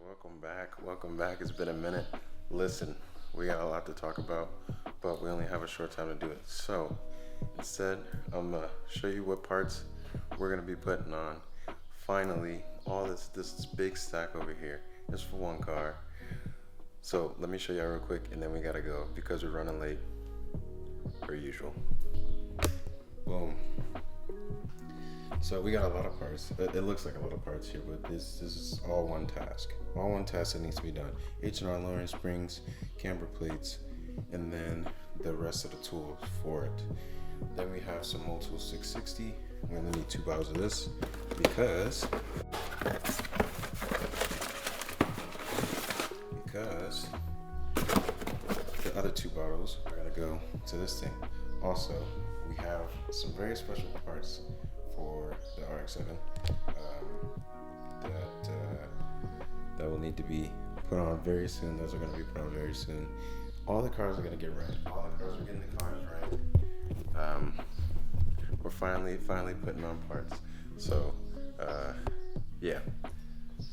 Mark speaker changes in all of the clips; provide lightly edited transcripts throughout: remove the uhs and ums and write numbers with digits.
Speaker 1: Welcome back. It's been a minute. Listen, we got a lot to talk about, but we only have a short time to do it. So instead, I'm gonna show you what parts we're gonna be putting on. Finally, all this big stack over here is for one car. So let me show y'all real quick, and then we gotta go because we're running late, per usual. Boom. So we got a lot of parts. It looks like a lot of parts here, but this is all one task. All one task that needs to be done. H&R lowering springs, camber plates, and then the rest of the tools for it. Then we have some Multool 660. We're gonna need 2 bottles of this because the other 2 bottles are gonna go to this thing. Also, we have some very special parts for the RX-7 that will need to be put on very soon. Those are going to be put on very soon. All the cars are going to get red. All the cars are getting the cars red. We're finally putting on parts. So yeah,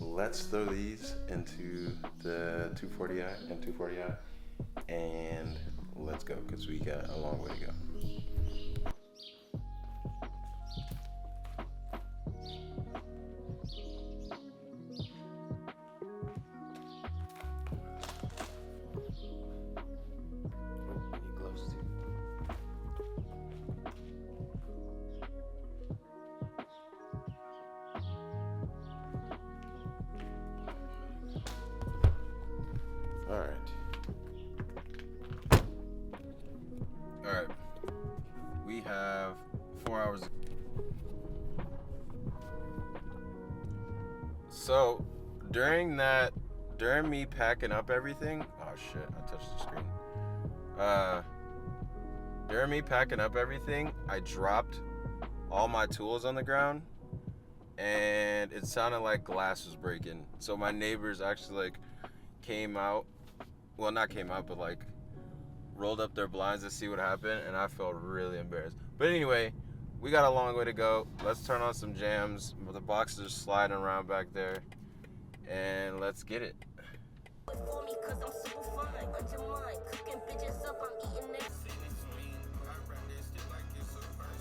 Speaker 1: let's throw these into the 240i and 240i, and let's go because we got a long way to go. All right, we have 4 hours. So during me packing up everything, oh shit, I touched the screen. During me packing up everything, I dropped all my tools on the ground, and it sounded like glass was breaking. So my neighbors actually came out, well, not came out, but rolled up their blinds to see what happened, and I felt really embarrassed. But anyway, we got a long way to go. Let's turn on some jams. The boxes are sliding around back there, and let's get it.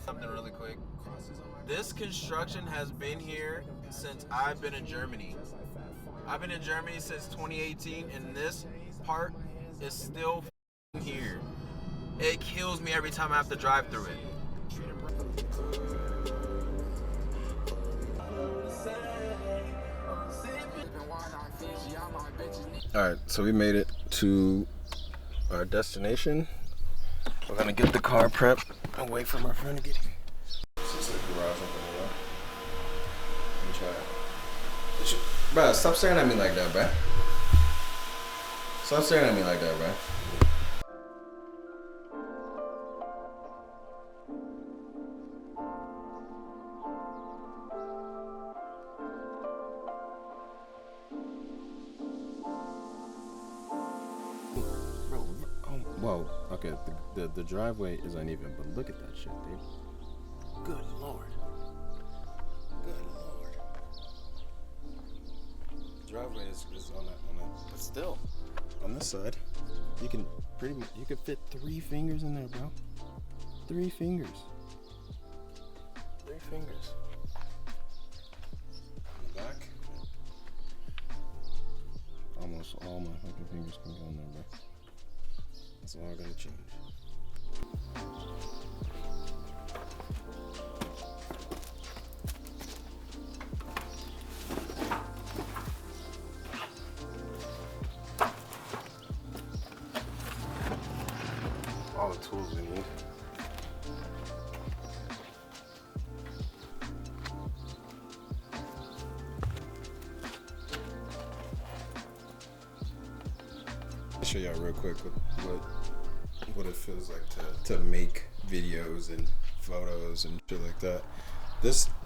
Speaker 1: Something really quick. This construction has been here since I've been in Germany. I've been in Germany since 2018, and this part is still here. It kills me every time I have to drive through it. Alright, so we made it to our destination. We're gonna get the car prepped and wait for my friend to get here. This is the garage opening up. Let me try it. Bruh, stop staring at me like that, bruh. Stop staring at me like that, bruh. Whoa, okay, the driveway is uneven, but look at that shit, dude. Good lord. Good lord. The driveway is on that, but still, on this side, you can fit 3 fingers in there, bro. 3 fingers. 3 fingers. On the back, almost all my fucking fingers can go in there, bro. That's all I gotta change. All the tools we need. I'll show y'all real quick what it feels like to make videos and photos and shit like that.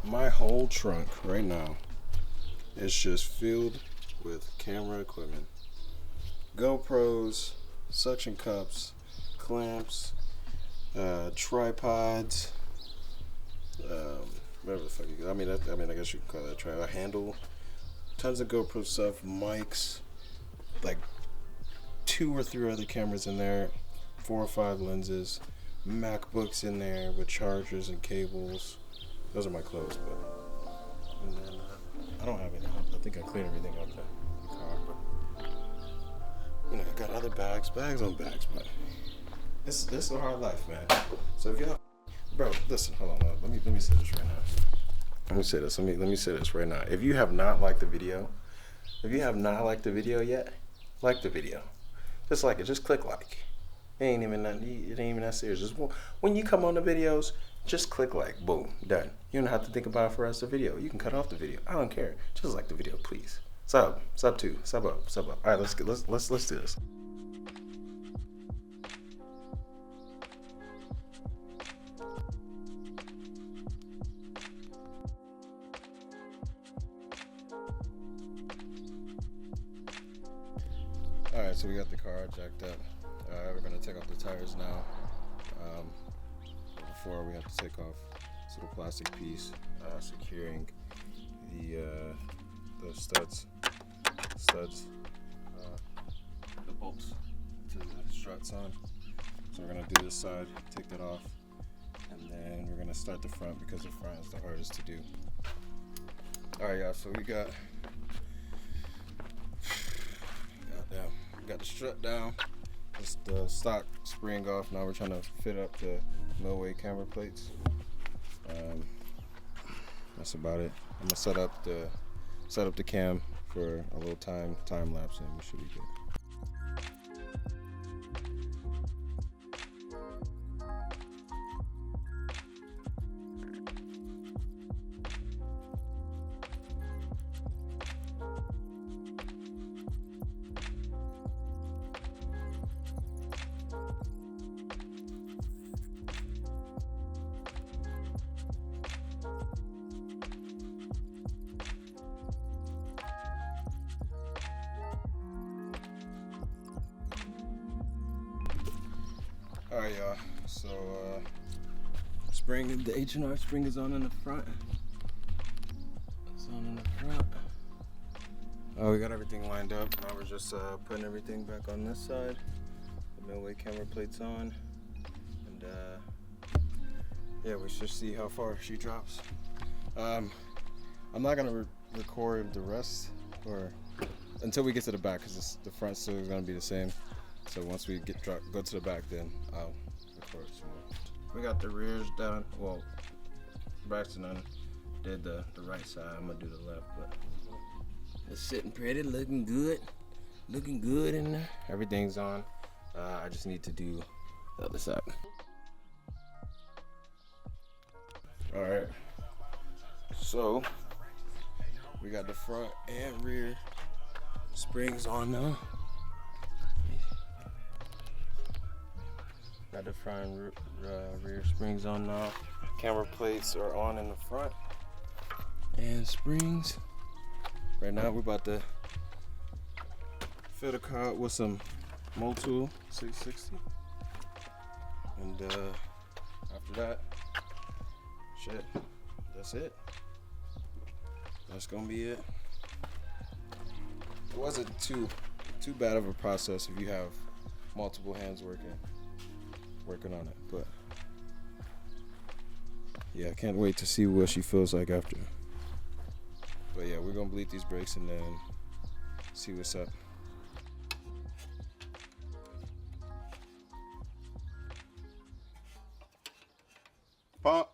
Speaker 1: My whole trunk right now is just filled with camera equipment. GoPros, suction cups, clamps, tripods, whatever the fuck you, I guess you can call that a handle, tons of GoPro stuff, mics, like 2 or 3 other cameras in there, 4 or 5 lenses, MacBooks in there with chargers and cables. Those are my clothes, but and then I don't have any. I think I cleaned everything up in the car, but you know, I got other bags on bags, but this is a hard life, man. So if y'all, bro, listen, hold on, let me say this right now. Let me say this right now. If you have not liked the video, yet, like the video. Just like it. Just click like. It ain't even that serious. Just when you come on the videos, just click like. Boom, done. You don't have to think about it for the rest of the video. You can cut off the video. I don't care. Just like the video, please. Sub too. Sub up. All right, let's do this. Alright, so we got the car jacked up. We're going to take off the tires now. Before we have to take off this little plastic piece securing the studs, the bolts to the struts on. So we're going to do this side, take that off, and then we're going to start the front because the front is the hardest to do. Alright, y'all, so we got the strut down, just the stock spring off. Now we're trying to fit up the millway camber plates. That's about it. I'm gonna set up the cam for a little time lapse, and we should be good. Alright, y'all, so the H&R spring is on in the front. It's on in the front. We got everything lined up. Now we're just putting everything back on this side. The millway camera plate's on. And yeah, we should see how far she drops. I'm not gonna record the rest until we get to the back, because the front still is gonna be the same. So once we go to the back, then I'll record some more. We got the rears done. Well, Braxton did the right side. I'm gonna do the left, but it's sitting pretty, looking good in there. Everything's on. I just need to do the other side. All right. So we got the front and rear springs on now. Got the front and rear springs on now. Camera plates are on in the front. And springs. Right now we're about to fill the car out with some Motul 660. And after that, shit, that's it. That's gonna be it. It wasn't too bad of a process if you have multiple hands working on it, but yeah, I can't wait to see what she feels like after. But yeah, we're gonna bleed these brakes and then see what's up. Pump.